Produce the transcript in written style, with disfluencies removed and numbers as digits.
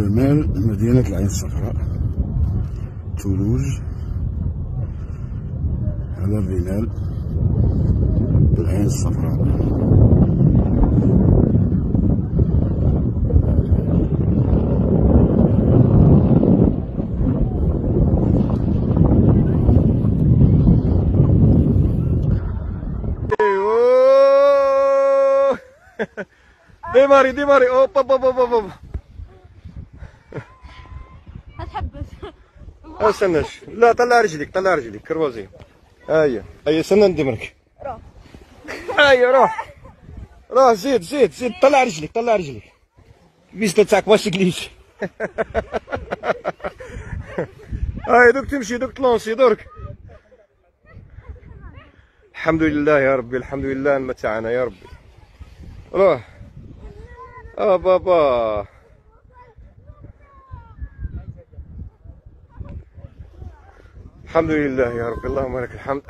جمال مدينة العين الصفراء تولوج على الرمال بالعين الصفراء. ديماري ديماري اوب اوب اوب اوب اوب. هتحبس. استناش، لا طلع رجليك طلع رجليك كروزي. هيا هيا استنى ندمرك. روح. هيا روح روح زيد زيد زيد طلع رجليك طلع رجليك. البيستا تاعك واش تقليش. هاي دوك تمشي دوك تلونسي درك. الحمد لله يا ربي الحمد لله متاعنا يا ربي. روح بابا. الحمد لله يا رب اللهم لك الحمد.